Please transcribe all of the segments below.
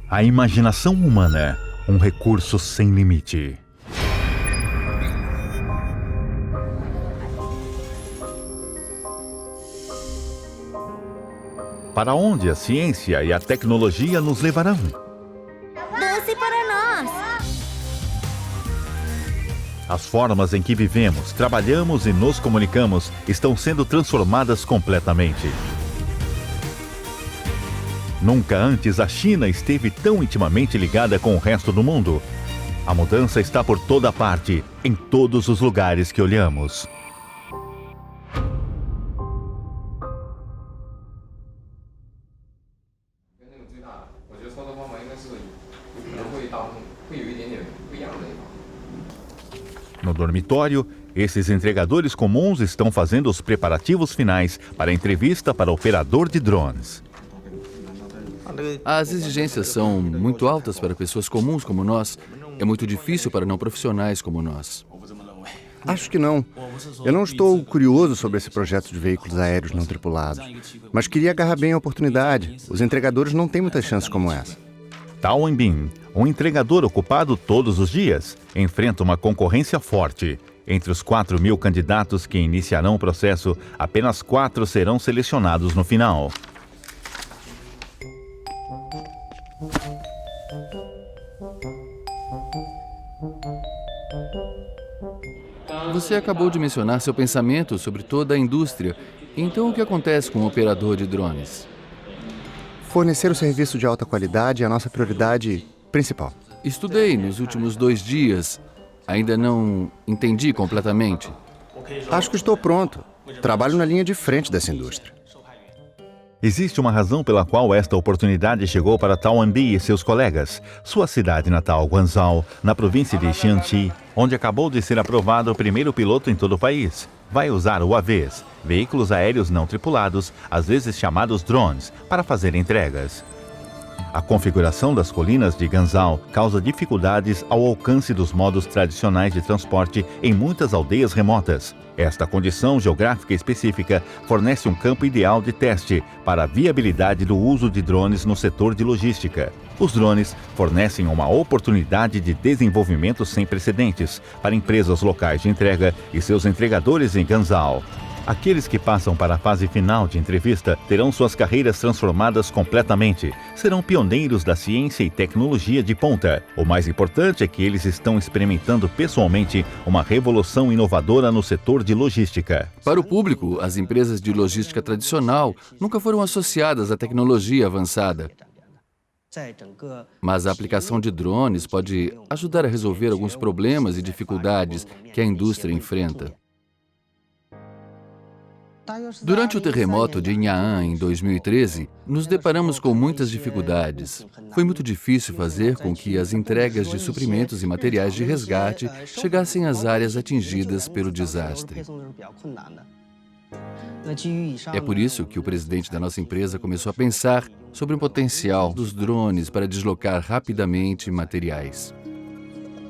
A imaginação humana, um recurso sem limite. Para onde a ciência e a tecnologia nos levarão? Dance para nós! As formas em que vivemos, trabalhamos e nos comunicamos estão sendo transformadas completamente. Nunca antes a China esteve tão intimamente ligada com o resto do mundo. A mudança está por toda parte, em todos os lugares que olhamos. No dormitório, esses entregadores comuns estão fazendo os preparativos finais para a entrevista para operador de drones. As exigências são muito altas para pessoas comuns como nós. É muito difícil para não profissionais como nós. Acho que não. Eu não estou curioso sobre esse projeto de veículos aéreos não tripulados, mas queria agarrar bem a oportunidade. Os entregadores não têm muitas chances como essa. Tao Wenbin, um entregador ocupado todos os dias, enfrenta uma concorrência forte. Entre os 4.000 candidatos que iniciarão o processo, apenas 4 serão selecionados no final. Você acabou de mencionar seu pensamento sobre toda a indústria. Então, o que acontece com o operador de drones? Fornecer o serviço de alta qualidade é a nossa prioridade principal. Estudei nos últimos 2 dias. Ainda não entendi completamente. Acho que estou pronto. Trabalho na linha de frente dessa indústria. Existe uma razão pela qual esta oportunidade chegou para Tao Wenbin e seus colegas. Sua cidade natal, Guangzhou, na província de Jiangxi, onde acabou de ser aprovado o primeiro piloto em todo o país. Vai usar UAVs, veículos aéreos não tripulados, às vezes chamados drones, para fazer entregas. A configuração das colinas de Guangzhou causa dificuldades ao alcance dos modos tradicionais de transporte em muitas aldeias remotas. Esta condição geográfica específica fornece um campo ideal de teste para a viabilidade do uso de drones no setor de logística. Os drones fornecem uma oportunidade de desenvolvimento sem precedentes para empresas locais de entrega e seus entregadores em Guangzhou. Aqueles que passam para a fase final de entrevista terão suas carreiras transformadas completamente. Serão pioneiros da ciência e tecnologia de ponta. O mais importante é que eles estão experimentando pessoalmente uma revolução inovadora no setor de logística. Para o público, as empresas de logística tradicional nunca foram associadas à tecnologia avançada. Mas a aplicação de drones pode ajudar a resolver alguns problemas e dificuldades que a indústria enfrenta. Durante o terremoto de Inhã em 2013, nos deparamos com muitas dificuldades. Foi muito difícil fazer com que as entregas de suprimentos e materiais de resgate chegassem às áreas atingidas pelo desastre. É por isso que o presidente da nossa empresa começou a pensar sobre o potencial dos drones para deslocar rapidamente materiais.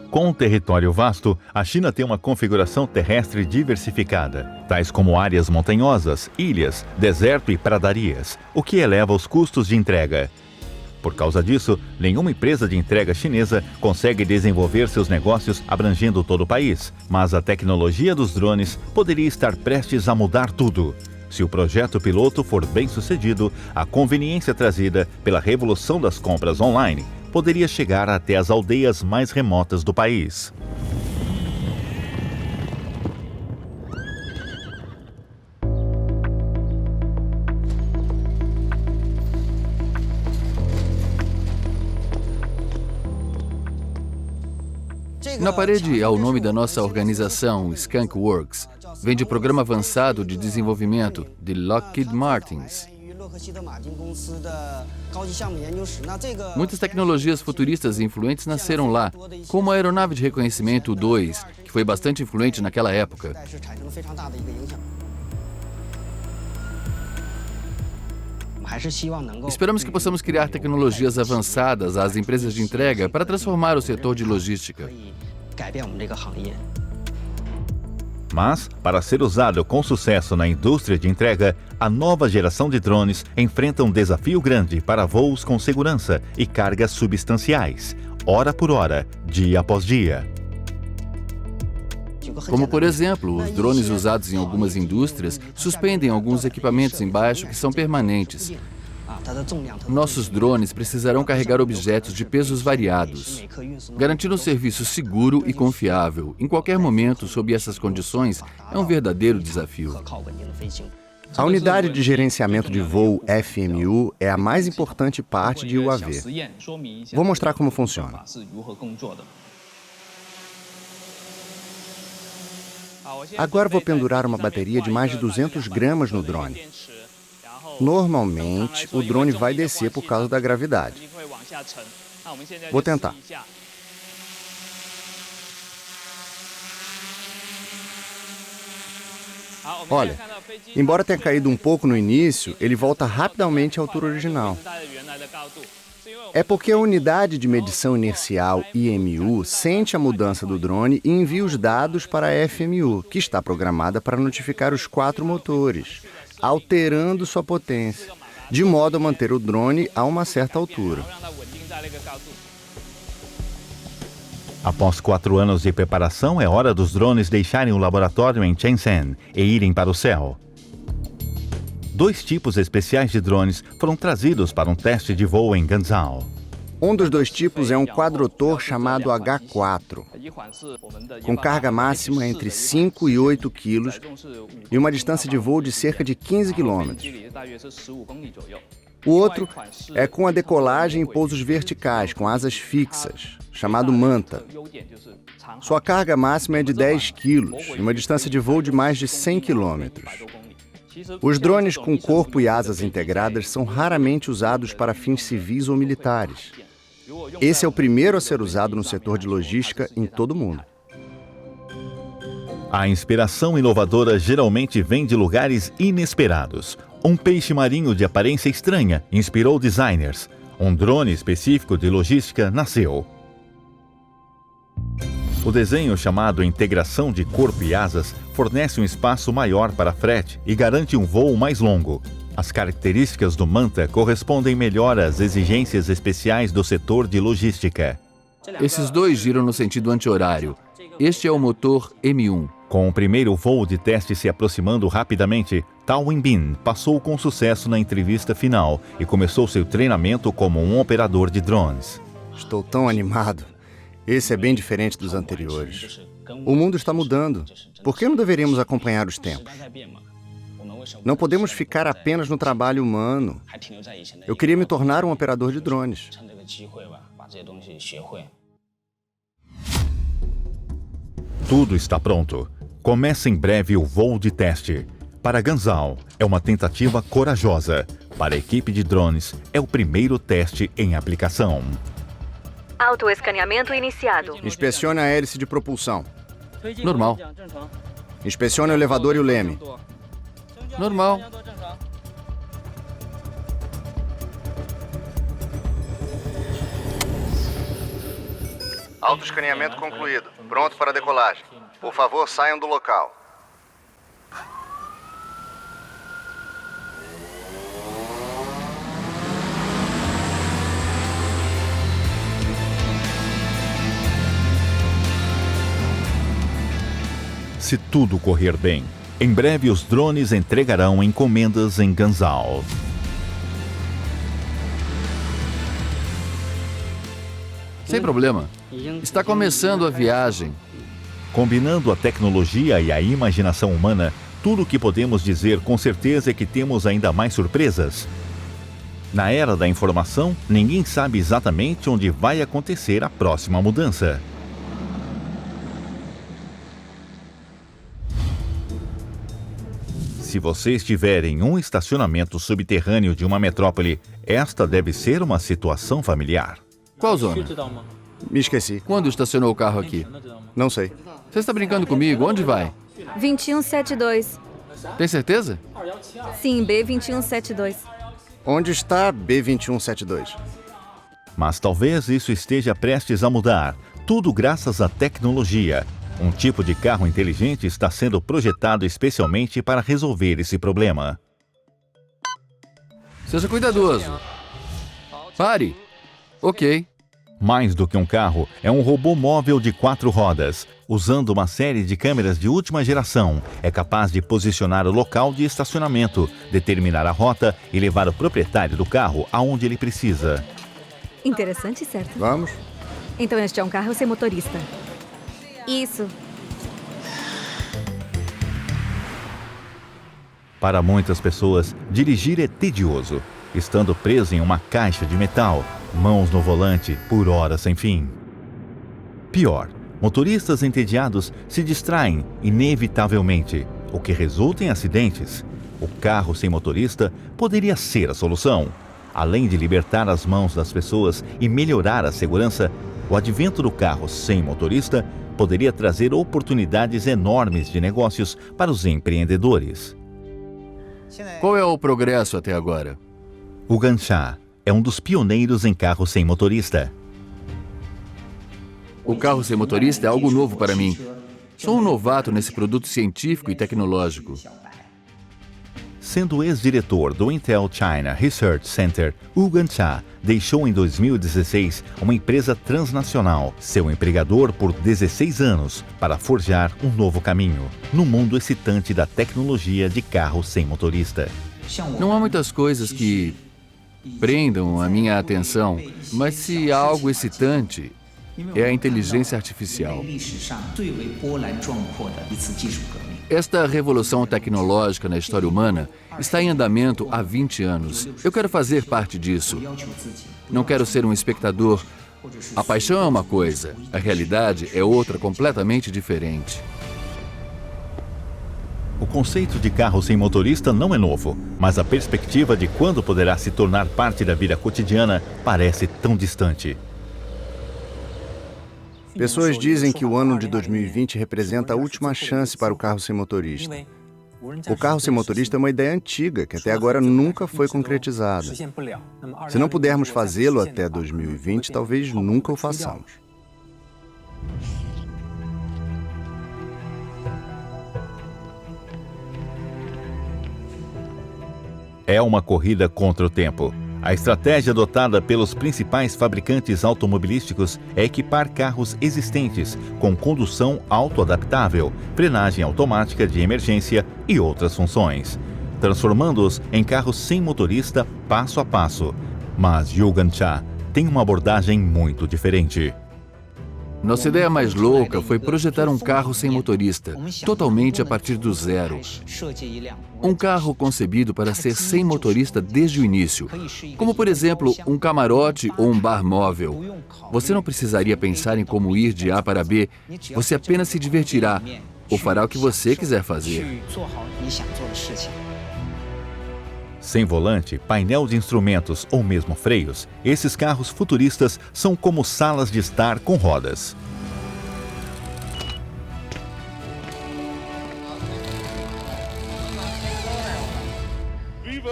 Com um território vasto, a China tem uma configuração terrestre diversificada, tais como áreas montanhosas, ilhas, deserto e pradarias, o que eleva os custos de entrega. Por causa disso, nenhuma empresa de entrega chinesa consegue desenvolver seus negócios abrangendo todo o país, mas a tecnologia dos drones poderia estar prestes a mudar tudo. Se o projeto piloto for bem sucedido, a conveniência trazida pela revolução das compras online poderia chegar até as aldeias mais remotas do país. Na parede há o nome da nossa organização, Skunk Works. Vem de Programa Avançado de Desenvolvimento, de Lockheed Martin. Muitas tecnologias futuristas e influentes nasceram lá, como a aeronave de reconhecimento U-2, que foi bastante influente naquela época. Esperamos que possamos criar tecnologias avançadas às empresas de entrega para transformar o setor de logística. Mas, para ser usado com sucesso na indústria de entrega, a nova geração de drones enfrenta um desafio grande para voos com segurança e cargas substanciais, hora por hora, dia após dia. Como, por exemplo, os drones usados em algumas indústrias suspendem alguns equipamentos embaixo que são permanentes. Nossos drones precisarão carregar objetos de pesos variados. Garantir um serviço seguro e confiável, em qualquer momento, sob essas condições, é um verdadeiro desafio. A unidade de gerenciamento de voo FMU é a mais importante parte de UAV. Vou mostrar como funciona. Agora vou pendurar uma bateria de mais de 200 gramas no drone. Normalmente, o drone vai descer por causa da gravidade. Vou tentar. Olha, embora tenha caído um pouco no início, ele volta rapidamente à altura original. É porque a unidade de medição inercial IMU sente a mudança do drone e envia os dados para a FMU, que está programada para notificar os 4 motores, alterando sua potência, de modo a manter o drone a uma certa altura. Após 4 anos de preparação, é hora dos drones deixarem o laboratório em Shenzhen e irem para o céu. 2 tipos especiais de drones foram trazidos para um teste de voo em Guangzhou. Um dos 2 tipos é um quadrotor chamado H4, com carga máxima entre 5 e 8 quilos e uma distância de voo de cerca de 15 quilômetros. O outro é com a decolagem em pousos verticais, com asas fixas, chamado Manta. Sua carga máxima é de 10 quilos e uma distância de voo de mais de 100 quilômetros. Os drones com corpo e asas integradas são raramente usados para fins civis ou militares. Esse é o primeiro a ser usado no setor de logística em todo o mundo. A inspiração inovadora geralmente vem de lugares inesperados. Um peixe marinho de aparência estranha inspirou designers. Um drone específico de logística nasceu. O desenho chamado integração de corpo e asas fornece um espaço maior para frete e garante um voo mais longo. As características do Manta correspondem melhor às exigências especiais do setor de logística. Esses 2 giram no sentido anti-horário. Este é o motor M1. Com o primeiro voo de teste se aproximando rapidamente, Tao Wenbin passou com sucesso na entrevista final e começou seu treinamento como um operador de drones. Estou tão animado. Esse é bem diferente dos anteriores. O mundo está mudando. Por que não deveríamos acompanhar os tempos? Não podemos ficar apenas no trabalho humano. Eu queria me tornar um operador de drones. Tudo está pronto. Começa em breve o voo de teste. Para Guangzhou, é uma tentativa corajosa. Para a equipe de drones, é o primeiro teste em aplicação. Autoescaneamento iniciado. Inspecione a hélice de propulsão. Normal. Inspecione o elevador e o leme. Normal. Autoescaneamento concluído. Pronto para decolagem. Por favor, saiam do local. Se tudo correr bem, em breve os drones entregarão encomendas em Guangzhou. Sem problema. Está começando a viagem. Combinando a tecnologia e a imaginação humana, tudo o que podemos dizer com certeza é que temos ainda mais surpresas. Na era da informação, ninguém sabe exatamente onde vai acontecer a próxima mudança. Se você estiver em um estacionamento subterrâneo de uma metrópole, esta deve ser uma situação familiar. Qual zona? Me esqueci. Quando estacionou o carro aqui? Não sei. Você está brincando comigo? Onde vai? 2172. Tem certeza? Sim, B2172. Onde está B2172? Mas talvez isso esteja prestes a mudar. Tudo graças à tecnologia. Um tipo de carro inteligente está sendo projetado especialmente para resolver esse problema. Seja cuidadoso. Pare. Ok. Mais do que um carro, é um robô móvel de 4 rodas. Usando uma série de câmeras de última geração, é capaz de posicionar o local de estacionamento, determinar a rota e levar o proprietário do carro aonde ele precisa. Interessante, certo? Vamos? Então este é um carro sem motorista. Isso. Para muitas pessoas, dirigir é tedioso, estando preso em uma caixa de metal, mãos no volante por horas sem fim. Pior, motoristas entediados se distraem inevitavelmente, o que resulta em acidentes. O carro sem motorista poderia ser a solução. Além de libertar as mãos das pessoas e melhorar a segurança, o advento do carro sem motorista poderia trazer oportunidades enormes de negócios para os empreendedores. Qual é o progresso até agora? O Gansha é um dos pioneiros em carros sem motorista. O carro sem motorista é algo novo para mim. Sou um novato nesse produto científico e tecnológico. Sendo ex-diretor do Intel China Research Center, Wu Gansha deixou em 2016 uma empresa transnacional, seu empregador por 16 anos, para forjar um novo caminho no mundo excitante da tecnologia de carro sem motorista. Não há muitas coisas que prendam a minha atenção, mas se há algo excitante, é a inteligência artificial. Esta revolução tecnológica na história humana está em andamento há 20 anos. Eu quero fazer parte disso. Não quero ser um espectador. A paixão é uma coisa, a realidade é outra completamente diferente. O conceito de carro sem motorista não é novo, mas a perspectiva de quando poderá se tornar parte da vida cotidiana parece tão distante. Pessoas dizem que o ano de 2020 representa a última chance para o carro sem motorista. O carro sem motorista é uma ideia antiga que até agora nunca foi concretizada. Se não pudermos fazê-lo até 2020, talvez nunca o façamos. É uma corrida contra o tempo. A estratégia adotada pelos principais fabricantes automobilísticos é equipar carros existentes com condução autoadaptável, frenagem automática de emergência e outras funções, transformando-os em carros sem motorista passo a passo. Mas Wu Gansha tem uma abordagem muito diferente. Nossa ideia mais louca foi projetar um carro sem motorista, totalmente a partir do zero. Um carro concebido para ser sem motorista desde o início, como por exemplo um camarote ou um bar móvel. Você não precisaria pensar em como ir de A para B, você apenas se divertirá ou fará o que você quiser fazer. Sem volante, painel de instrumentos ou mesmo freios, esses carros futuristas são como salas de estar com rodas. Viva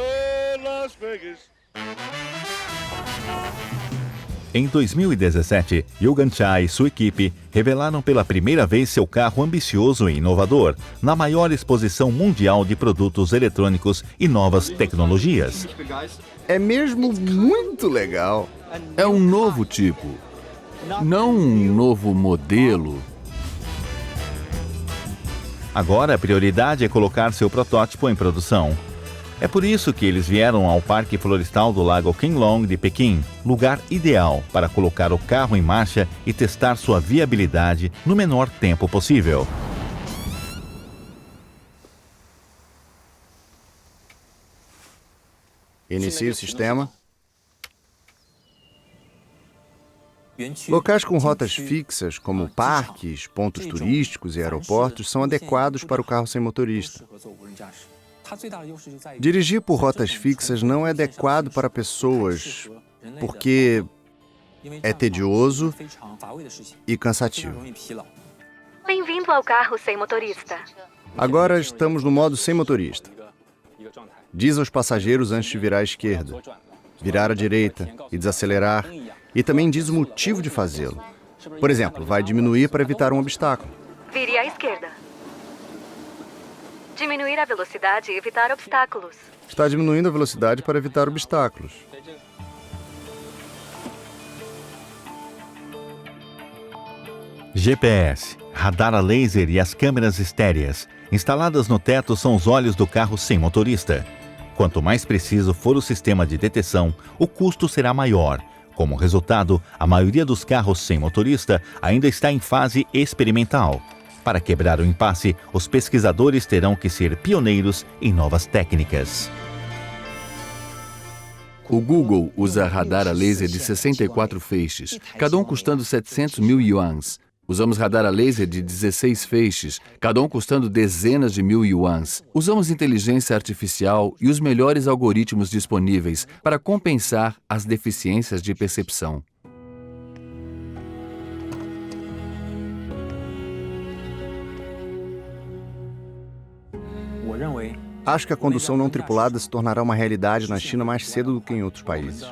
Las Vegas! Em 2017, Wu Gansha e sua equipe revelaram pela primeira vez seu carro ambicioso e inovador na maior exposição mundial de produtos eletrônicos e novas tecnologias. É mesmo muito legal. É um novo tipo, não um novo modelo. Agora a prioridade é colocar seu protótipo em produção. É por isso que eles vieram ao Parque Florestal do Lago Qianlong de Pequim, lugar ideal para colocar o carro em marcha e testar sua viabilidade no menor tempo possível. Inicie o sistema. Locais com rotas fixas, como parques, pontos turísticos e aeroportos, são adequados para o carro sem motorista. Dirigir por rotas fixas não é adequado para pessoas, porque é tedioso e cansativo. Bem-vindo ao carro sem motorista. Agora estamos no modo sem motorista. Diz aos passageiros antes de virar à esquerda, virar à direita e desacelerar, e também diz o motivo de fazê-lo. Por exemplo, vai diminuir para evitar um obstáculo. Vire à esquerda. Diminuir a velocidade e evitar obstáculos. Está diminuindo a velocidade para evitar obstáculos. GPS, radar a laser e as câmeras estéreas instaladas no teto são os olhos do carro sem motorista. Quanto mais preciso for o sistema de detecção, o custo será maior. Como resultado, a maioria dos carros sem motorista ainda está em fase experimental. Para quebrar o impasse, os pesquisadores terão que ser pioneiros em novas técnicas. O Google usa radar a laser de 64 feixes, cada um custando 700 mil yuans. Usamos radar a laser de 16 feixes, cada um custando dezenas de mil yuans. Usamos inteligência artificial e os melhores algoritmos disponíveis para compensar as deficiências de percepção. Acho que a condução não tripulada se tornará uma realidade na China mais cedo do que em outros países.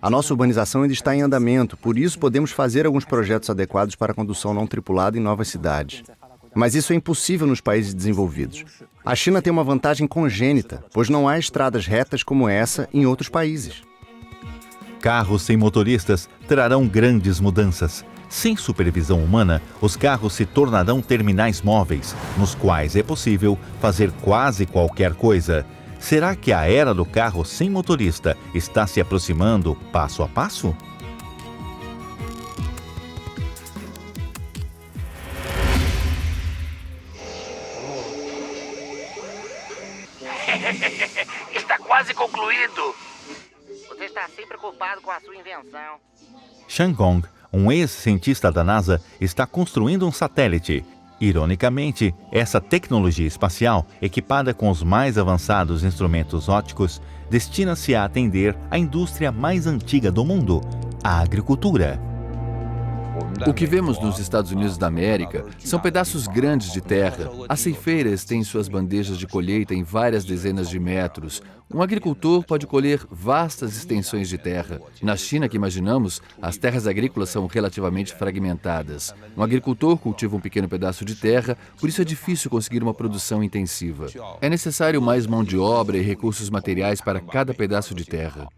A nossa urbanização ainda está em andamento, por isso podemos fazer alguns projetos adequados para a condução não tripulada em novas cidades. Mas isso é impossível nos países desenvolvidos. A China tem uma vantagem congênita, pois não há estradas retas como essa em outros países. Carros sem motoristas trarão grandes mudanças. Sem supervisão humana, os carros se tornarão terminais móveis, nos quais é possível fazer quase qualquer coisa. Será que a era do carro sem motorista está se aproximando passo a passo? Está quase concluído. Você está sempre preocupado com a sua invenção. Shan Gong, um ex-cientista da NASA, está construindo um satélite. Ironicamente, essa tecnologia espacial, equipada com os mais avançados instrumentos ópticos, destina-se a atender a indústria mais antiga do mundo, a agricultura. O que vemos nos Estados Unidos da América são pedaços grandes de terra. As ceifeiras têm suas bandejas de colheita em várias dezenas de metros. Um agricultor pode colher vastas extensões de terra. Na China, que imaginamos, as terras agrícolas são relativamente fragmentadas. Um agricultor cultiva um pequeno pedaço de terra, por isso é difícil conseguir uma produção intensiva. É necessário mais mão de obra e recursos materiais para cada pedaço de terra.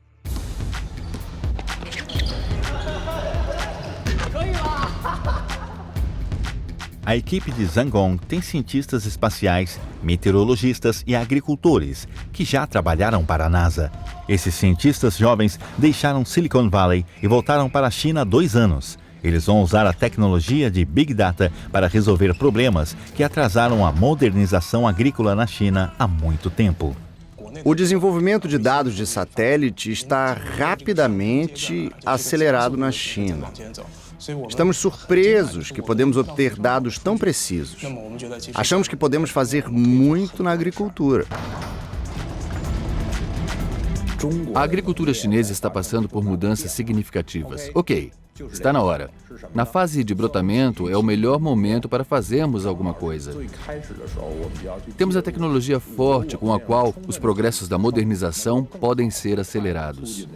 A equipe de Zhangong tem cientistas espaciais, meteorologistas e agricultores que já trabalharam para a NASA. Esses cientistas jovens deixaram Silicon Valley e voltaram para a China há 2 anos. Eles vão usar a tecnologia de Big Data para resolver problemas que atrasaram a modernização agrícola na China há muito tempo. O desenvolvimento de dados de satélite está rapidamente acelerado na China. Estamos surpresos que podemos obter dados tão precisos. Achamos que podemos fazer muito na agricultura. A agricultura chinesa está passando por mudanças significativas. Ok, está na hora. Na fase de brotamento é o melhor momento para fazermos alguma coisa. Temos a tecnologia forte com a qual os progressos da modernização podem ser acelerados.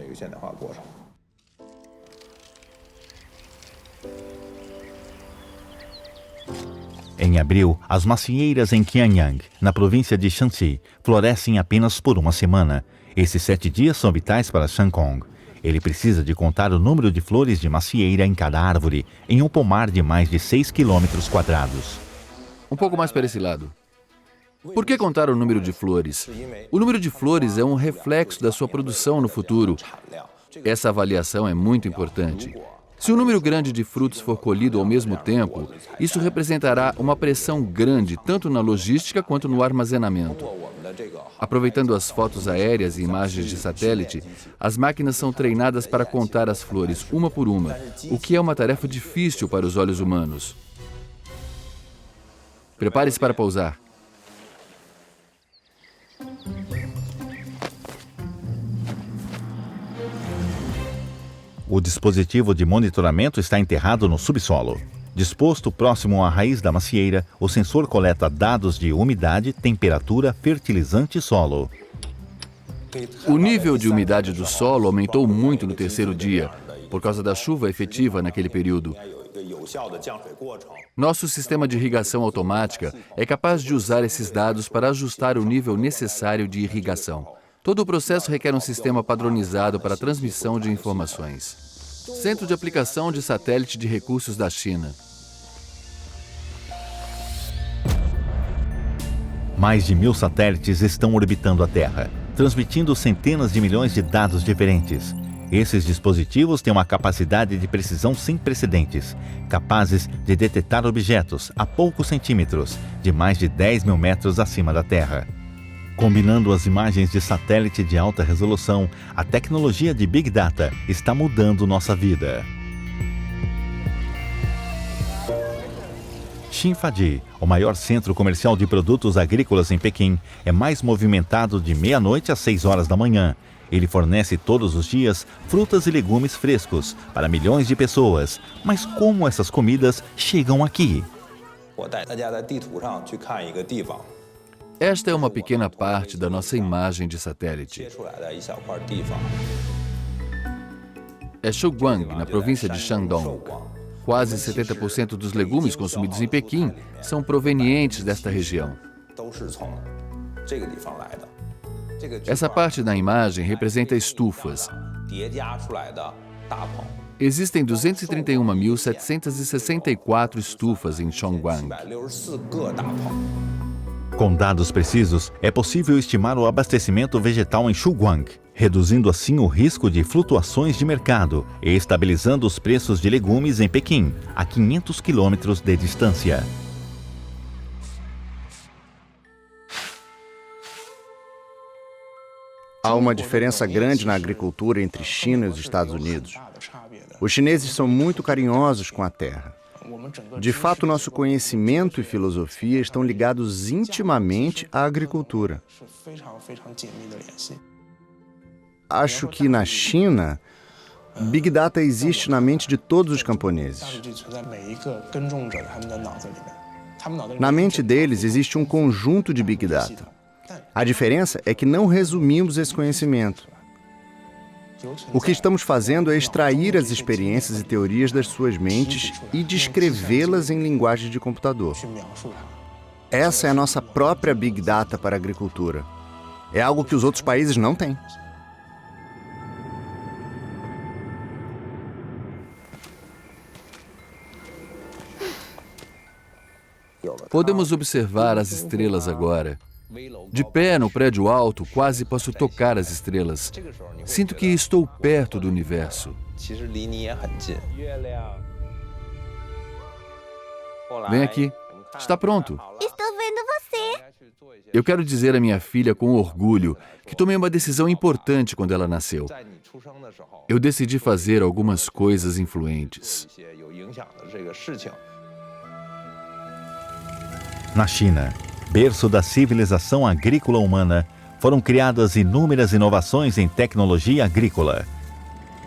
Em abril, as macieiras em Qianyang, na província de Shanxi, florescem apenas por uma semana. Esses 7 dias são vitais para Shan Gong. Ele precisa de contar o número de flores de macieira em cada árvore, em um pomar de mais de 6 quilômetros quadrados. Um pouco mais para esse lado. Por que contar o número de flores? O número de flores é um reflexo da sua produção no futuro. Essa avaliação é muito importante. Se um número grande de frutos for colhido ao mesmo tempo, isso representará uma pressão grande tanto na logística quanto no armazenamento. Aproveitando as fotos aéreas e imagens de satélite, as máquinas são treinadas para contar as flores uma por uma, o que é uma tarefa difícil para os olhos humanos. Prepare-se para pousar. O dispositivo de monitoramento está enterrado no subsolo. Disposto próximo à raiz da macieira, o sensor coleta dados de umidade, temperatura, fertilizante e solo. O nível de umidade do solo aumentou muito no 3º dia, por causa da chuva efetiva naquele período. Nosso sistema de irrigação automática é capaz de usar esses dados para ajustar o nível necessário de irrigação. Todo o processo requer um sistema padronizado para a transmissão de informações. Centro de Aplicação de Satélite de Recursos da China. Mais de 1000 satélites estão orbitando a Terra, transmitindo centenas de milhões de dados diferentes. Esses dispositivos têm uma capacidade de precisão sem precedentes, capazes de detectar objetos a poucos centímetros, de mais de 10 mil metros acima da Terra. Combinando as imagens de satélite de alta resolução, a tecnologia de Big Data está mudando nossa vida. Xinfadi, o maior centro comercial de produtos agrícolas em Pequim, é mais movimentado de meia-noite às 6 horas da manhã. Ele fornece todos os dias frutas e legumes frescos para milhões de pessoas. Mas como essas comidas chegam aqui? Esta é uma pequena parte da nossa imagem de satélite. É Shuguang, na província de Shandong. Quase 70% dos legumes consumidos em Pequim são provenientes desta região. Essa parte da imagem representa estufas. Existem 231.764 estufas em Shuguang. Com dados precisos, é possível estimar o abastecimento vegetal em Shuguang, reduzindo assim o risco de flutuações de mercado e estabilizando os preços de legumes em Pequim, a 500 quilômetros de distância. Há uma diferença grande na agricultura entre China e os Estados Unidos. Os chineses são muito carinhosos com a terra. De fato, nosso conhecimento e filosofia estão ligados intimamente à agricultura. Acho que na China, Big Data existe na mente de todos os camponeses. Na mente deles existe um conjunto de Big Data. A diferença é que não resumimos esse conhecimento. O que estamos fazendo é extrair as experiências e teorias das suas mentes e descrevê-las em linguagem de computador. Essa é a nossa própria Big Data para a agricultura. É algo que os outros países não têm. Podemos observar as estrelas agora. De pé no prédio alto, quase posso tocar as estrelas. Sinto que estou perto do universo. Vem aqui. Está pronto. Estou vendo você. Eu quero dizer à minha filha com orgulho que tomei uma decisão importante quando ela nasceu. Eu decidi fazer algumas coisas influentes. Na China, berço da civilização agrícola humana, foram criadas inúmeras inovações em tecnologia agrícola.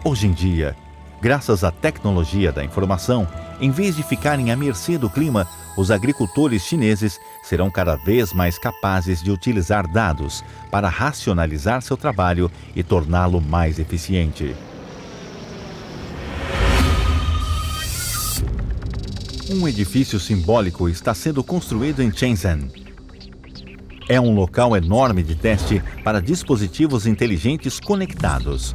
Hoje em dia, graças à tecnologia da informação, em vez de ficarem à mercê do clima, os agricultores chineses serão cada vez mais capazes de utilizar dados para racionalizar seu trabalho e torná-lo mais eficiente. Um edifício simbólico está sendo construído em Shenzhen. É um local enorme de teste para dispositivos inteligentes conectados.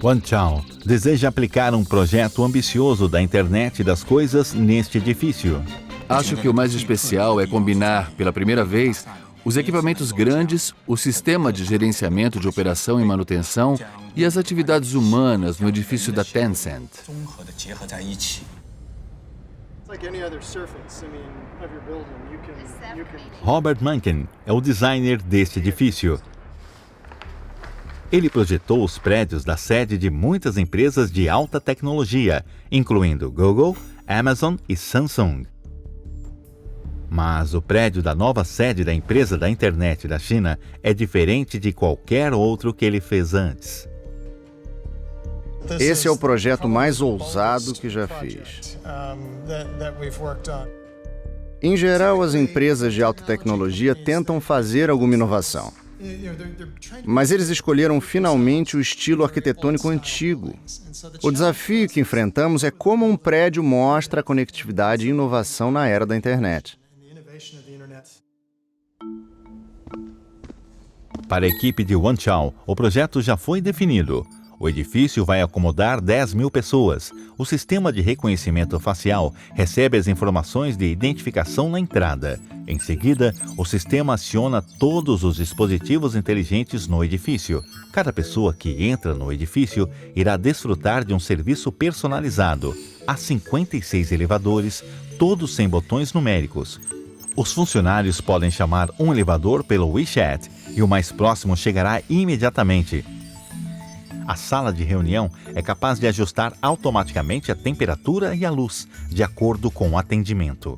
Wan Chao deseja aplicar um projeto ambicioso da internet das coisas neste edifício. Acho que o mais especial é combinar, pela primeira vez, os equipamentos grandes, o sistema de gerenciamento de operação e manutenção e as atividades humanas no edifício da Tencent. Robert Mankin é o designer deste edifício. Ele projetou os prédios da sede de muitas empresas de alta tecnologia, incluindo Google, Amazon e Samsung. Mas o prédio da nova sede da empresa da internet da China é diferente de qualquer outro que ele fez antes. Esse é o projeto mais ousado que já fiz. Em geral, as empresas de alta tecnologia tentam fazer alguma inovação. Mas eles escolheram finalmente o estilo arquitetônico antigo. O desafio que enfrentamos é como um prédio mostra a conectividade e inovação na era da internet. Para a equipe de Wanchao, o projeto já foi definido. O edifício vai acomodar 10 mil pessoas. O sistema de reconhecimento facial recebe as informações de identificação na entrada. Em seguida, o sistema aciona todos os dispositivos inteligentes no edifício. Cada pessoa que entra no edifício irá desfrutar de um serviço personalizado. Há 56 elevadores, todos sem botões numéricos. Os funcionários podem chamar um elevador pelo WeChat e o mais próximo chegará imediatamente. A sala de reunião é capaz de ajustar automaticamente a temperatura e a luz, de acordo com o atendimento.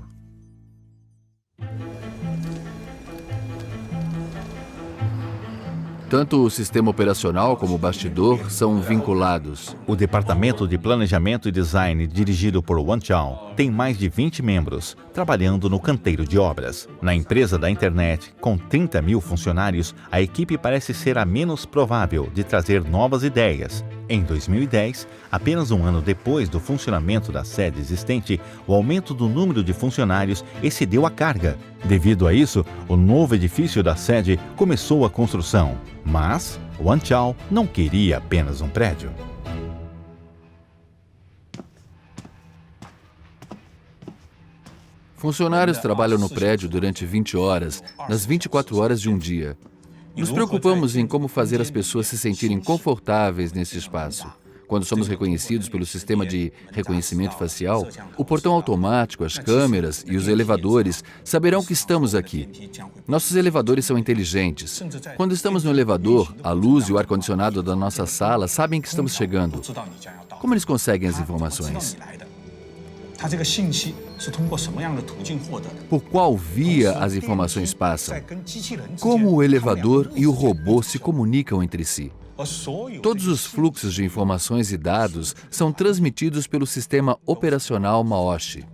Tanto o sistema operacional como o bastidor são vinculados. O Departamento de Planejamento e Design, dirigido por Wanchao, tem mais de 20 membros, trabalhando no canteiro de obras. Na empresa da internet, com 30 mil funcionários, a equipe parece ser a menos provável de trazer novas ideias. Em 2010, apenas um ano depois do funcionamento da sede existente, o aumento do número de funcionários excedeu a carga. Devido a isso, o novo edifício da sede começou a construção. Mas Wanchao não queria apenas um prédio. Funcionários trabalham no prédio durante 20 horas, nas 24 horas de um dia. Nos preocupamos em como fazer as pessoas se sentirem confortáveis nesse espaço. Quando somos reconhecidos pelo sistema de reconhecimento facial, o portão automático, as câmeras e os elevadores saberão que estamos aqui. Nossos elevadores são inteligentes. Quando estamos no elevador, a luz e o ar-condicionado da nossa sala sabem que estamos chegando. Como eles conseguem as informações? Por qual via as informações passam? Como o elevador e o robô se comunicam entre si? Todos os fluxos de informações e dados são transmitidos pelo sistema operacional Maoshi.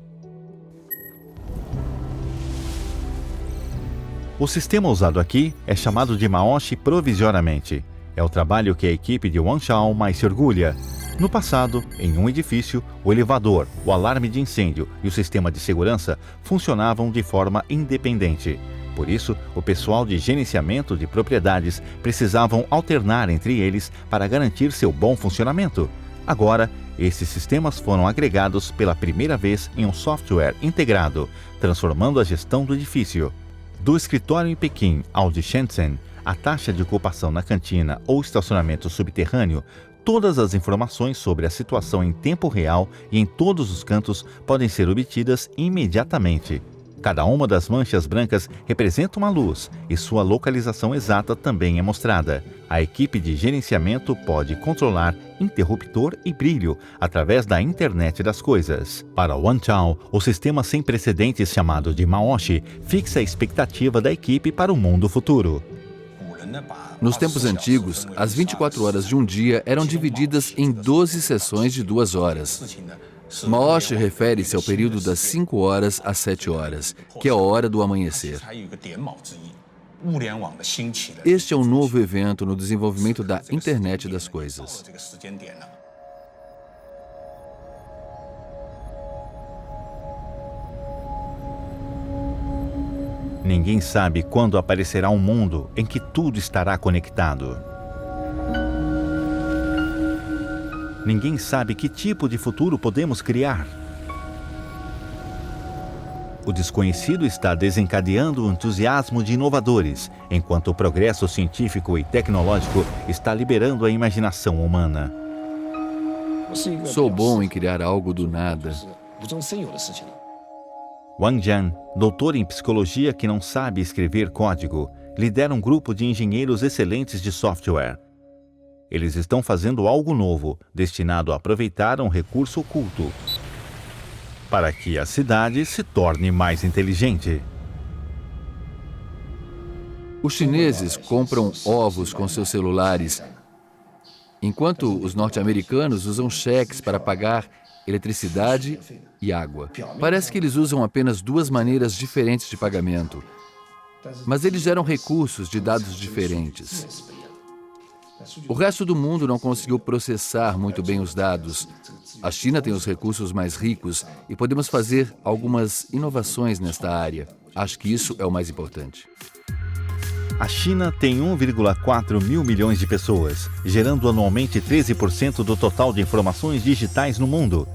O sistema usado aqui é chamado de Maoshi provisoriamente. É o trabalho que a equipe de Wanchao mais se orgulha. No passado, em um edifício, o elevador, o alarme de incêndio e o sistema de segurança funcionavam de forma independente. Por isso, o pessoal de gerenciamento de propriedades precisavam alternar entre eles para garantir seu bom funcionamento. Agora, esses sistemas foram agregados pela primeira vez em um software integrado, transformando a gestão do edifício. Do escritório em Pequim ao de Shenzhen, a taxa de ocupação na cantina ou estacionamento subterrâneo, todas as informações sobre a situação em tempo real e em todos os cantos podem ser obtidas imediatamente. Cada uma das manchas brancas representa uma luz e sua localização exata também é mostrada. A equipe de gerenciamento pode controlar interruptor e brilho através da internet das coisas. Para Wanchao, o sistema sem precedentes chamado de Maoshi fixa a expectativa da equipe para o mundo futuro. Nos tempos antigos, as 24 horas de um dia eram divididas em 12 sessões de 2 horas. Maoshi refere-se ao período das 5 horas às 7 horas, que é a hora do amanhecer. Este é um novo evento no desenvolvimento da internet das coisas. Ninguém sabe quando aparecerá um mundo em que tudo estará conectado. Ninguém sabe que tipo de futuro podemos criar. O desconhecido está desencadeando o entusiasmo de inovadores, enquanto o progresso científico e tecnológico está liberando a imaginação humana. Sou bom em criar algo do nada. Wang Jian, doutor em psicologia que não sabe escrever código, lidera um grupo de engenheiros excelentes de software. Eles estão fazendo algo novo, destinado a aproveitar um recurso oculto, para que a cidade se torne mais inteligente. Os chineses compram ovos com seus celulares, enquanto os norte-americanos usam cheques para pagar eletricidade e água. Parece que eles usam apenas 2 maneiras diferentes de pagamento. mas eles geram recursos de dados diferentes. O resto do mundo não conseguiu processar muito bem os dados. A China tem os recursos mais ricos e podemos fazer algumas inovações nesta área. Acho que isso é o mais importante. A China tem 1,4 mil milhões de pessoas, gerando anualmente 13% do total de informações digitais no mundo.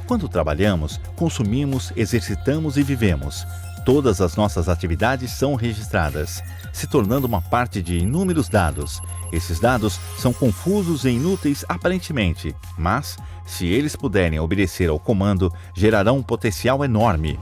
Quando trabalhamos, consumimos, exercitamos e vivemos. Todas as nossas atividades são registradas, se tornando uma parte de inúmeros dados. Esses dados são confusos e inúteis aparentemente, mas, se eles puderem obedecer ao comando, gerarão um potencial enorme.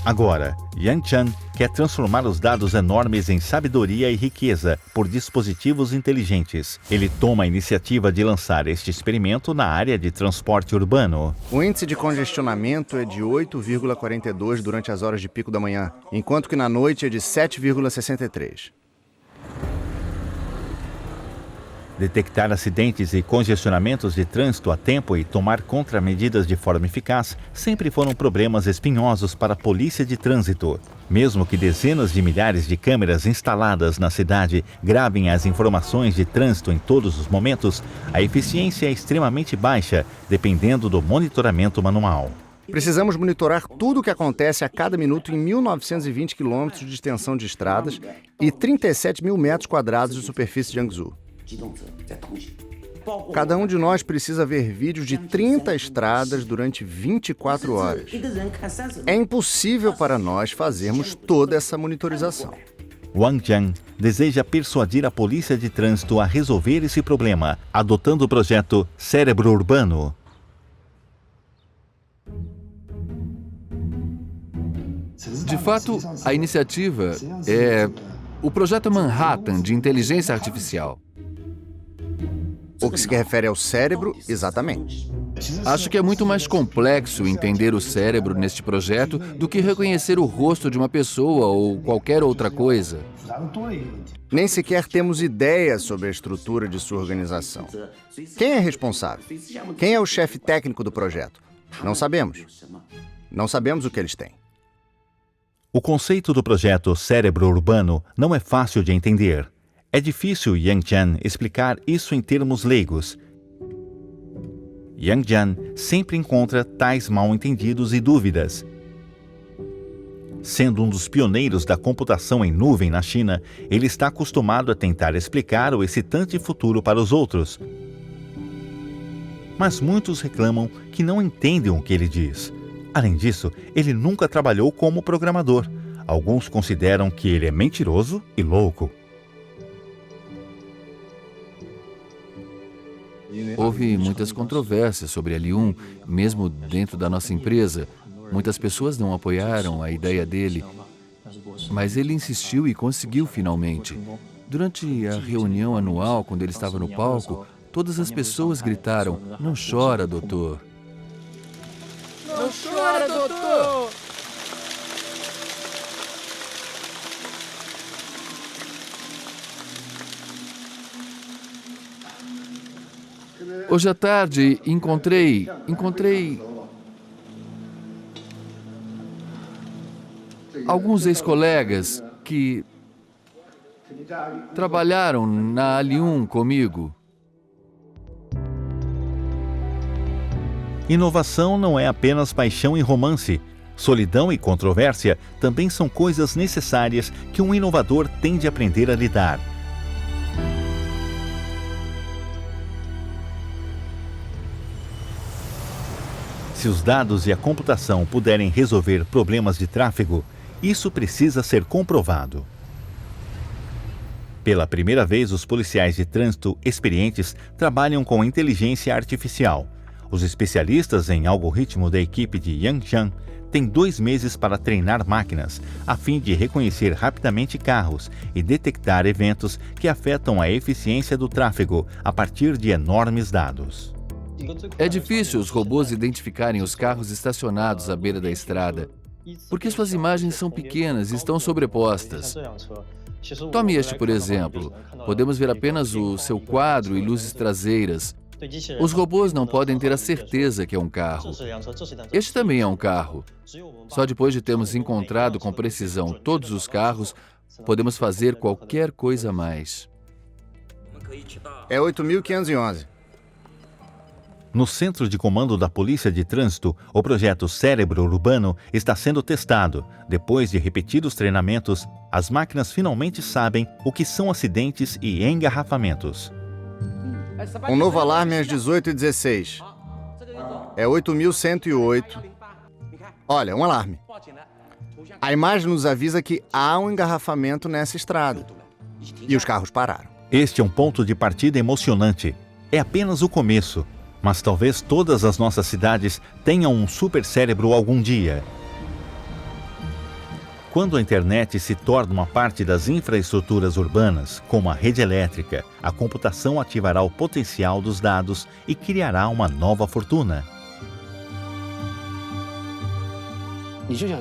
Agora, Yangchan quer transformar os dados enormes em sabedoria e riqueza por dispositivos inteligentes. Ele toma a iniciativa de lançar este experimento na área de transporte urbano. O índice de congestionamento é de 8,42 durante as horas de pico da manhã, enquanto que na noite é de 7,63. Detectar acidentes e congestionamentos de trânsito a tempo e tomar contramedidas de forma eficaz sempre foram problemas espinhosos para a polícia de trânsito. Mesmo que dezenas de milhares de câmeras instaladas na cidade gravem as informações de trânsito em todos os momentos, a eficiência é extremamente baixa, dependendo do monitoramento manual. Precisamos monitorar tudo o que acontece a cada minuto em 1.920 quilômetros de extensão de estradas e 37 mil metros quadrados de superfície de Hangzhou. Cada um de nós precisa ver vídeos de 30 estradas durante 24 horas. É impossível para nós fazermos toda essa monitorização. Wang Jian deseja persuadir a polícia de trânsito a resolver esse problema, adotando o projeto Cérebro Urbano. De fato, a iniciativa é o projeto Manhattan de inteligência artificial. O que se refere ao cérebro, exatamente. Acho que é muito mais complexo entender o cérebro neste projeto do que reconhecer o rosto de uma pessoa ou qualquer outra coisa. Nem sequer temos ideia sobre a estrutura de sua organização. Quem é responsável? Quem é o chefe técnico do projeto? Não sabemos. Não sabemos o que eles têm. O conceito do projeto Cérebro Urbano não é fácil de entender. É difícil Yangchan explicar isso em termos leigos. Yangchan sempre encontra tais mal-entendidos e dúvidas. Sendo um dos pioneiros da computação em nuvem na China, ele está acostumado a tentar explicar o excitante futuro para os outros. Mas muitos reclamam que não entendem o que ele diz. Além disso, ele nunca trabalhou como programador. Alguns consideram que ele é mentiroso e louco. Houve muitas controvérsias sobre a Li-1, mesmo dentro da nossa empresa. Muitas pessoas não apoiaram a ideia dele, mas ele insistiu e conseguiu finalmente. Durante a reunião anual, quando ele estava no palco, todas as pessoas gritaram: "Não chora, doutor! Não chora, doutor!" Hoje à tarde encontrei alguns ex-colegas que trabalharam na Li-1 comigo. Inovação não é apenas paixão e romance. Solidão e controvérsia também são coisas necessárias que um inovador tem de aprender a lidar. Se os dados e a computação puderem resolver problemas de tráfego, isso precisa ser comprovado. Pela primeira vez, os policiais de trânsito experientes trabalham com inteligência artificial. Os especialistas em algoritmo da equipe de Yangchan têm 2 meses para treinar máquinas, a fim de reconhecer rapidamente carros e detectar eventos que afetam a eficiência do tráfego a partir de enormes dados. É difícil os robôs identificarem os carros estacionados à beira da estrada, porque suas imagens são pequenas e estão sobrepostas. Tome este, por exemplo. Podemos ver apenas o seu quadro e luzes traseiras. Os robôs não podem ter a certeza que é um carro. Este também é um carro. Só depois de termos encontrado com precisão todos os carros, podemos fazer qualquer coisa a mais. É 8.511. No Centro de Comando da Polícia de Trânsito, o projeto Cérebro Urbano está sendo testado. Depois de repetidos treinamentos, as máquinas finalmente sabem o que são acidentes e engarrafamentos. Um novo alarme às 18h16. É 8.108. Olha, um alarme. A imagem nos avisa que há um engarrafamento nessa estrada. E os carros pararam. Este é um ponto de partida emocionante. É apenas o começo, mas talvez todas as nossas cidades tenham um supercérebro algum dia. Quando a internet se torna uma parte das infraestruturas urbanas, como a rede elétrica, a computação ativará o potencial dos dados e criará uma nova fortuna.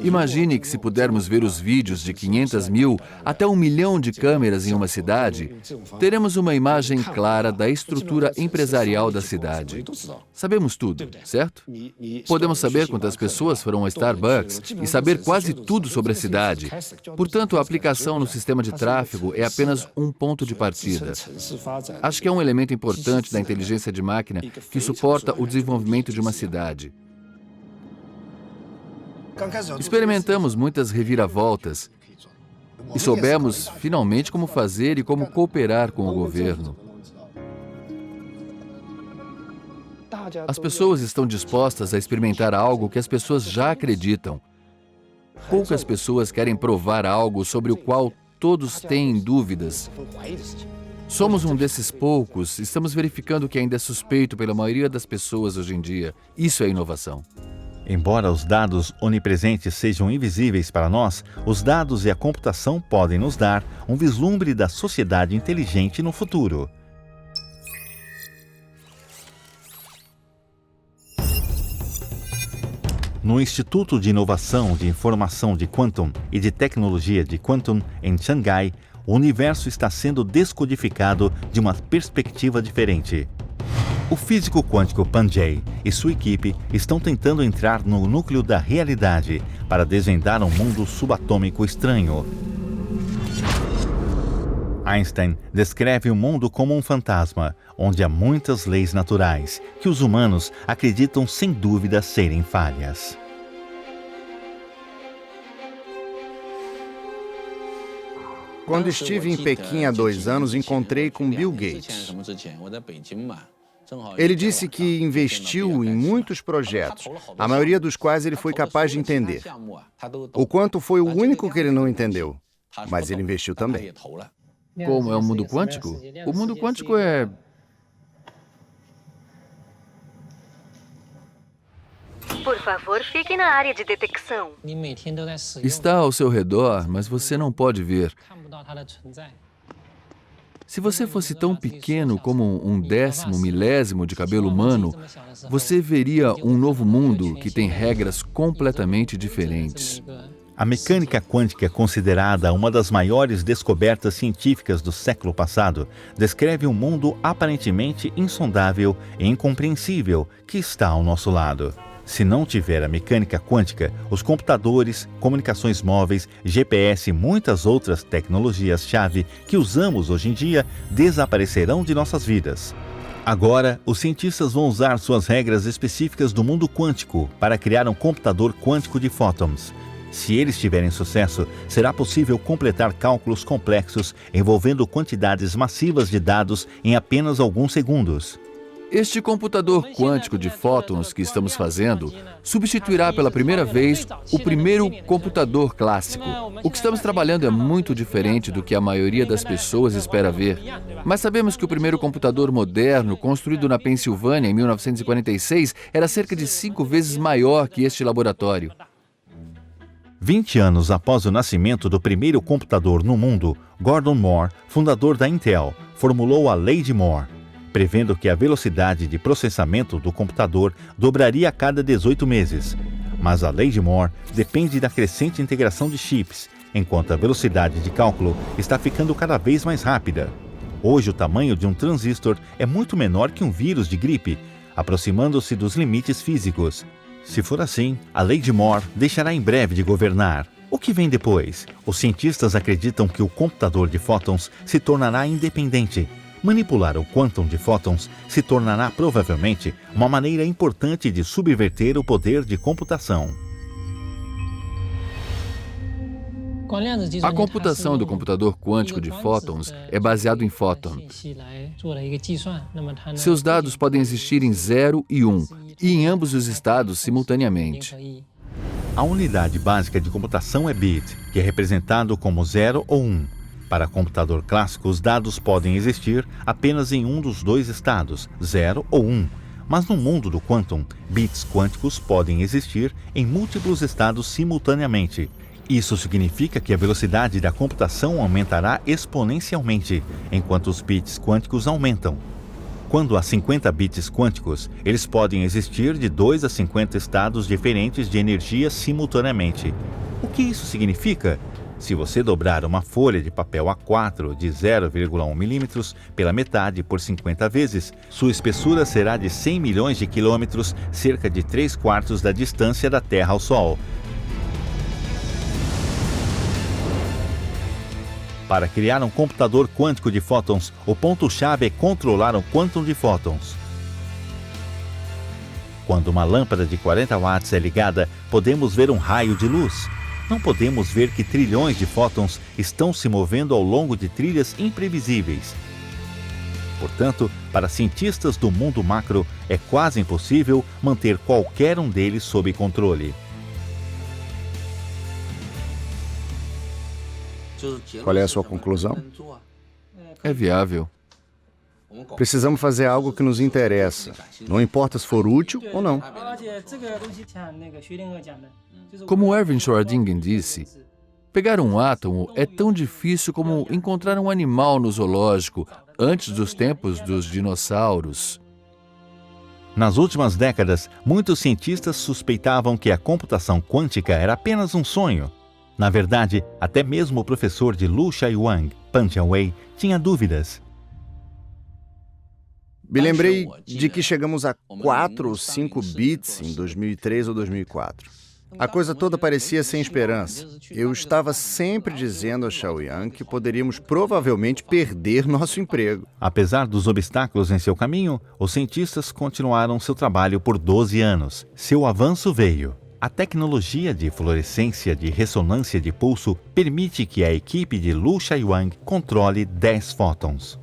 Imagine que se pudermos ver os vídeos de 500 mil até 1 milhão de câmeras em uma cidade, teremos uma imagem clara da estrutura empresarial da cidade. Sabemos tudo, certo? Podemos saber quantas pessoas foram ao Starbucks e saber quase tudo sobre a cidade. Portanto, a aplicação no sistema de tráfego é apenas um ponto de partida. Acho que é um elemento importante da inteligência de máquina que suporta o desenvolvimento de uma cidade. Experimentamos muitas reviravoltas e soubemos finalmente como fazer e como cooperar com o governo. As pessoas estão dispostas a experimentar algo que as pessoas já acreditam. Poucas pessoas querem provar algo sobre o qual todos têm dúvidas. Somos um desses poucos, estamos verificando que ainda é suspeito pela maioria das pessoas hoje em dia. Isso é inovação. Embora os dados onipresentes sejam invisíveis para nós, os dados e a computação podem nos dar um vislumbre da sociedade inteligente no futuro. No Instituto de Inovação de Informação de Quantum e de Tecnologia de Quantum, em Xangai, o universo está sendo descodificado de uma perspectiva diferente. O físico quântico Panjay e sua equipe estão tentando entrar no núcleo da realidade para desvendar um mundo subatômico estranho. Einstein descreve o mundo como um fantasma, onde há muitas leis naturais, que os humanos acreditam sem dúvida serem falhas. Quando estive em Pequim há 2 anos, encontrei com Bill Gates. Ele disse que investiu em muitos projetos, a maioria dos quais ele foi capaz de entender. O quanto foi o único que ele não entendeu, mas ele investiu também. Como é o mundo quântico? O mundo quântico é... Por favor, fique na área de detecção. Está ao seu redor, mas você não pode ver. Se você fosse tão pequeno como um 10º milésimo de cabelo humano, você veria um novo mundo que tem regras completamente diferentes. A mecânica quântica, considerada uma das maiores descobertas científicas do século passado, descreve um mundo aparentemente insondável e incompreensível que está ao nosso lado. Se não tiver a mecânica quântica, os computadores, comunicações móveis, GPS e muitas outras tecnologias-chave que usamos hoje em dia desaparecerão de nossas vidas. Agora, os cientistas vão usar suas regras específicas do mundo quântico para criar um computador quântico de fótons. Se eles tiverem sucesso, será possível completar cálculos complexos envolvendo quantidades massivas de dados em apenas alguns segundos. Este computador quântico de fótons que estamos fazendo substituirá pela primeira vez o primeiro computador clássico. O que estamos trabalhando é muito diferente do que a maioria das pessoas espera ver. Mas sabemos que o primeiro computador moderno, construído na Pensilvânia em 1946, era cerca de 5 vezes maior que este laboratório. 20 anos após o nascimento do primeiro computador no mundo, Gordon Moore, fundador da Intel, formulou a Lei de Moore, prevendo que a velocidade de processamento do computador dobraria a cada 18 meses. Mas a Lei de Moore depende da crescente integração de chips, enquanto a velocidade de cálculo está ficando cada vez mais rápida. Hoje, o tamanho de um transistor é muito menor que um vírus de gripe, aproximando-se dos limites físicos. Se for assim, a lei de Moore deixará em breve de governar. O que vem depois? Os cientistas acreditam que o computador de fótons se tornará independente. Manipular o quantum de fótons se tornará provavelmente uma maneira importante de subverter o poder de computação. A computação do computador quântico de fótons é baseado em fóton. Seus dados podem existir em 0 e 1, e em ambos os estados simultaneamente. A unidade básica de computação é bit, que é representado como 0 ou 1. Para computador clássico, os dados podem existir apenas em um dos dois estados, 0 ou 1. Mas no mundo do quantum, bits quânticos podem existir em múltiplos estados simultaneamente. Isso significa que a velocidade da computação aumentará exponencialmente, enquanto os bits quânticos aumentam. Quando há 50 bits quânticos, eles podem existir de 2 a 50 estados diferentes de energia simultaneamente. O que isso significa? Se você dobrar uma folha de papel A4 de 0,1 milímetros pela metade por 50 vezes, sua espessura será de 100 milhões de quilômetros, cerca de 3/4 da distância da Terra ao Sol. Para criar um computador quântico de fótons, o ponto-chave é controlar o quantum de fótons. Quando uma lâmpada de 40 watts é ligada, podemos ver um raio de luz. Não podemos ver que trilhões de fótons estão se movendo ao longo de trilhas imprevisíveis. Portanto, para cientistas do mundo macro, é quase impossível manter qualquer um deles sob controle. Qual é a sua conclusão? É viável. Precisamos fazer algo que nos interessa, não importa se for útil ou não. Como Erwin Schrödinger disse, pegar um átomo é tão difícil como encontrar um animal no zoológico antes dos tempos dos dinossauros. Nas últimas décadas, muitos cientistas suspeitavam que a computação quântica era apenas um sonho. Na verdade, até mesmo o professor de Lu Shuai, Pan Jianwei, tinha dúvidas. Me lembrei de que chegamos a 4 ou 5 bits em 2003 ou 2004. A coisa toda parecia sem esperança. Eu estava sempre dizendo a Xiaoyan que poderíamos provavelmente perder nosso emprego. Apesar dos obstáculos em seu caminho, os cientistas continuaram seu trabalho por 12 anos. Seu avanço veio. A tecnologia de fluorescência de ressonância de pulso permite que a equipe de Lu Shuai controle 10 fótons.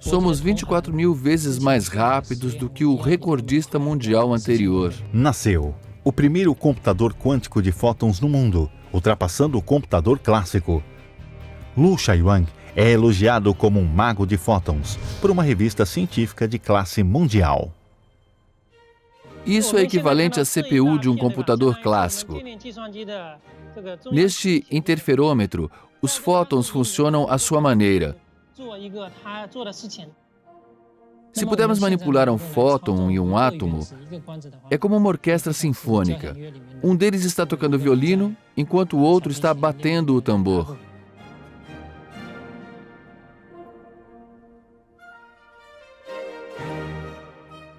Somos 24 mil vezes mais rápidos do que o recordista mundial anterior. Nasceu o primeiro computador quântico de fótons no mundo, ultrapassando o computador clássico. Lu Shuai é elogiado como um mago de fótons por uma revista científica de classe mundial. Isso é equivalente à CPU de um computador clássico. Neste interferômetro, os fótons funcionam à sua maneira. Se pudermos manipular um fóton e um átomo, é como uma orquestra sinfônica. Um deles está tocando violino, enquanto o outro está batendo o tambor.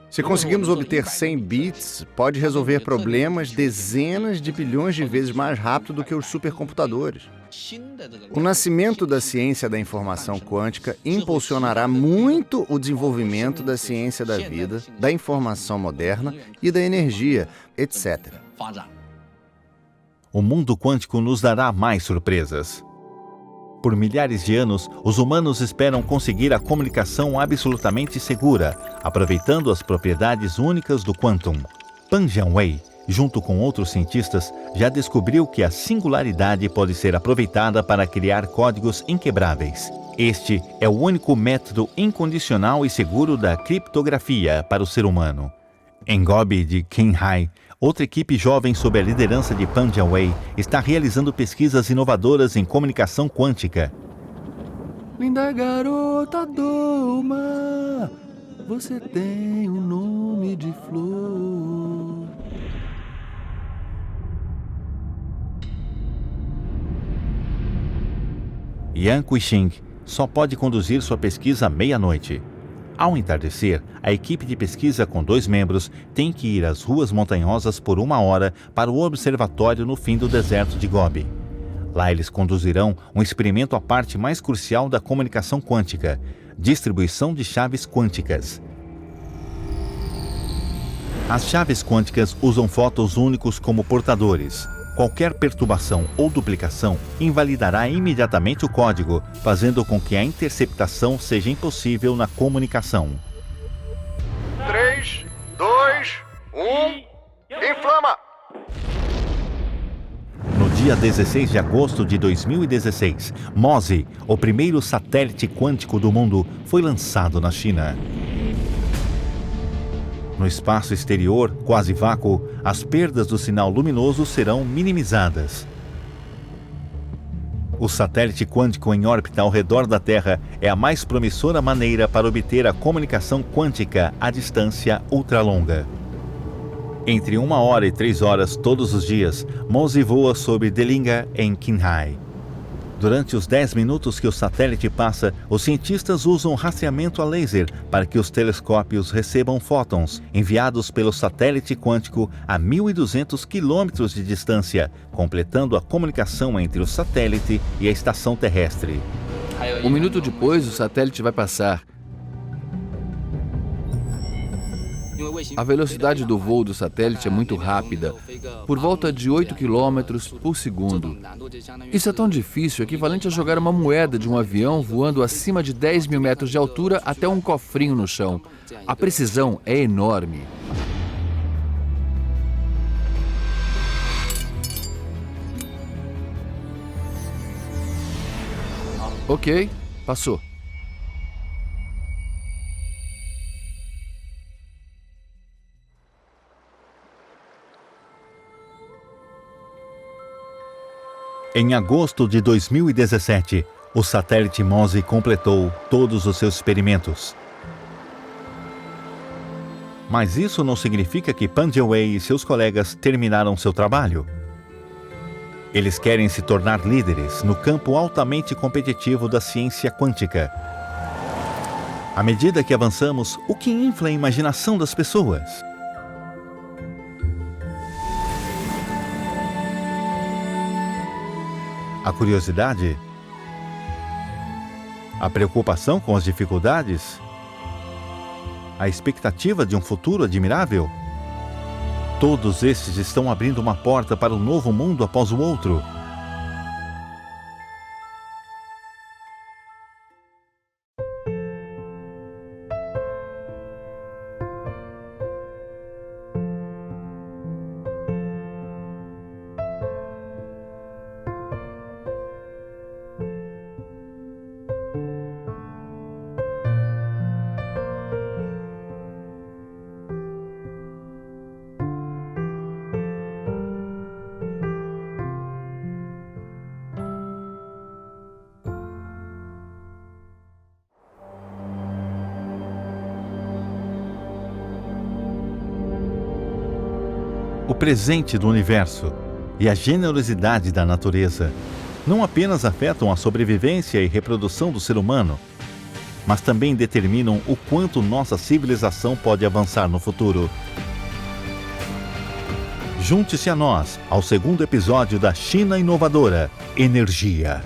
Se conseguirmos obter 100 bits, pode resolver problemas dezenas de bilhões de vezes mais rápido do que os supercomputadores. O nascimento da ciência da informação quântica impulsionará muito o desenvolvimento da ciência da vida, da informação moderna e da energia, etc. O mundo quântico nos dará mais surpresas. Por milhares de anos, os humanos esperam conseguir a comunicação absolutamente segura, aproveitando as propriedades únicas do quantum. Pan Jianwei, junto com outros cientistas, já descobriu que a singularidade pode ser aproveitada para criar códigos inquebráveis. Este é o único método incondicional e seguro da criptografia para o ser humano. Em Gobi de Qinghai, outra equipe jovem sob a liderança de Pan Jianwei está realizando pesquisas inovadoras em comunicação quântica. Linda garota do mar, você tem um nome de flor. Yan Kuixing, só pode conduzir sua pesquisa à meia-noite. Ao entardecer, a equipe de pesquisa com 2 membros tem que ir às ruas montanhosas por 1 hora para o observatório no fim do deserto de Gobi. Lá eles conduzirão um experimento à parte mais crucial da comunicação quântica, distribuição de chaves quânticas. As chaves quânticas usam fótons únicos como portadores. Qualquer perturbação ou duplicação invalidará imediatamente o código, fazendo com que a interceptação seja impossível na comunicação. 3, 2, 1, inflama! No dia 16 de agosto de 2016, MOSI, o primeiro satélite quântico do mundo, foi lançado na China. No espaço exterior, quase vácuo, as perdas do sinal luminoso serão minimizadas. O satélite quântico em órbita ao redor da Terra é a mais promissora maneira para obter a comunicação quântica à distância ultralonga. Entre 1 hora e 3 horas todos os dias, MOSI voa sobre Delinga, em Qinghai. Durante os 10 minutos que o satélite passa, os cientistas usam rastreamento a laser para que os telescópios recebam fótons enviados pelo satélite quântico a 1.200 quilômetros de distância, completando a comunicação entre o satélite e a estação terrestre. 1 minuto depois, o satélite vai passar. A velocidade do voo do satélite é muito rápida, por volta de 8 km por segundo. Isso é tão difícil, equivalente a jogar uma moeda de um avião voando acima de 10 mil metros de altura até um cofrinho no chão. A precisão é enorme. Ok, passou. Em agosto de 2017, o satélite MOSI completou todos os seus experimentos. Mas isso não significa que Pan Jiewei e seus colegas terminaram seu trabalho. Eles querem se tornar líderes no campo altamente competitivo da ciência quântica. À medida que avançamos, o que infla a imaginação das pessoas? A curiosidade? A preocupação com as dificuldades? A expectativa de um futuro admirável? Todos estes estão abrindo uma porta para um novo mundo após o outro. O presente do universo e a generosidade da natureza não apenas afetam a sobrevivência e reprodução do ser humano, mas também determinam o quanto nossa civilização pode avançar no futuro. Junte-se a nós ao segundo episódio da China Inovadora, Energia.